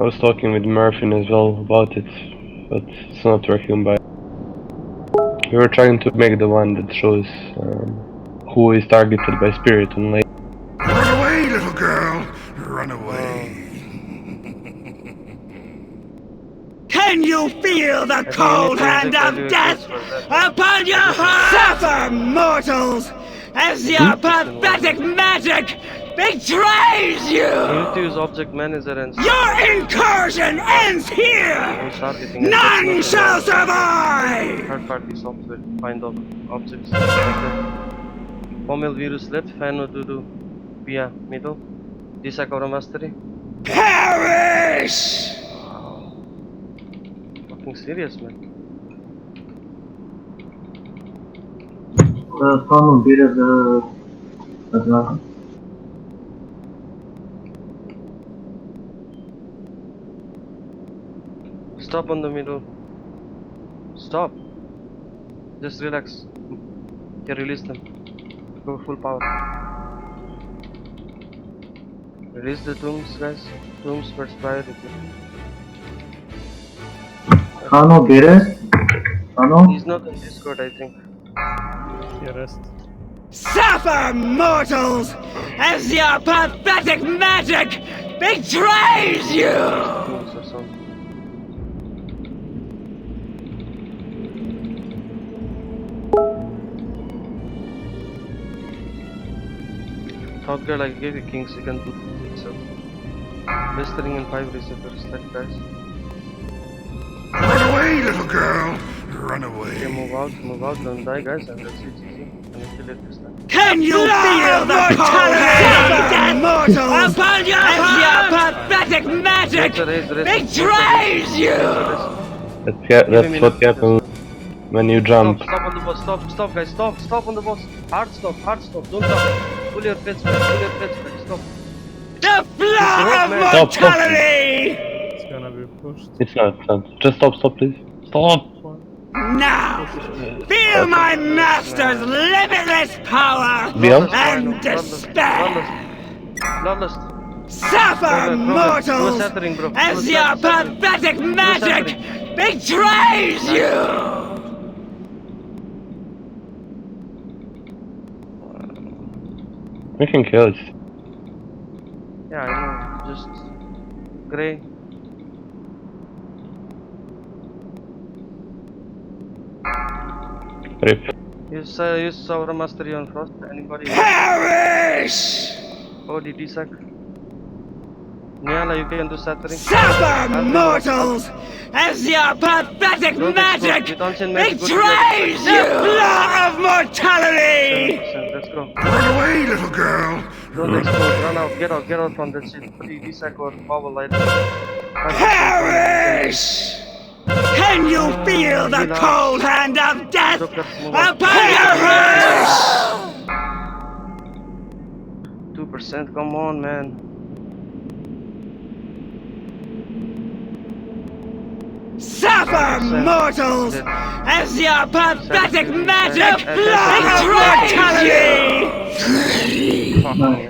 I was talking with Murphy as well about it, but it's not working by. We were trying to make the one that shows who is targeted by spirit on lake. Run away, little girl! Run away. Can you feel the cold hand of death upon your heart? Suffer, mortals, as your pathetic magic betrays you! You need to use object manager and Your incursion ends here! targeting. None shall survive! Third party software, find objects like that. Pomel virus left, Fano Dudu via middle. Disakora mastery. Perish! Wow. Fucking serious, man. Son biraz Stop on the middle. Stop. Just relax. Okay, release them. Go full power. Release the tombs, guys. Tombs first priority. Kano biri. Kano. He's not in Discord, I think. Suffer, mortals, as your pathetic magic betrays you! Tombs or something. Thought girl, I gave you kings, you can do it. So, blistering in 5 receivers, that guys. Run away, little girl! Run Okay, away. move out, don't die, guys, and let's see, and kill it this time. Can you feel the cold mortals upon your as your pathetic magic betrays you! That's what happens when you jump. Stop on the boss, stop guys, stop on the boss. Hard stop, don't jump. Pull your pets back, stop. The blood of mortality! It's gonna be pushed. It's not. Just stop, please. Stop! Now, feel my master's limitless power Beyond? and despair! Bloodlust. Suffer, mortals, shattering, bro. as your pathetic magic betrays you! We can kill it. Yeah, I know, just grey. Rip. Use Saura Mastery on Frost. Anybody? Perish! Oh, the D-Sack. Niala, you can do Sattering. Suffer, mortals, as your pathetic magic betrays you! The blood of mortality! 7%, let's go. Run away, little girl! Don't explode, run out, get out from that shit. Put the D-Sack or Power Light. Perish! Can you feel the cold hand of death upon your heart? 2%, come on, man. Suffer, mortals, as your pathetic magic betrays you! Fuck me.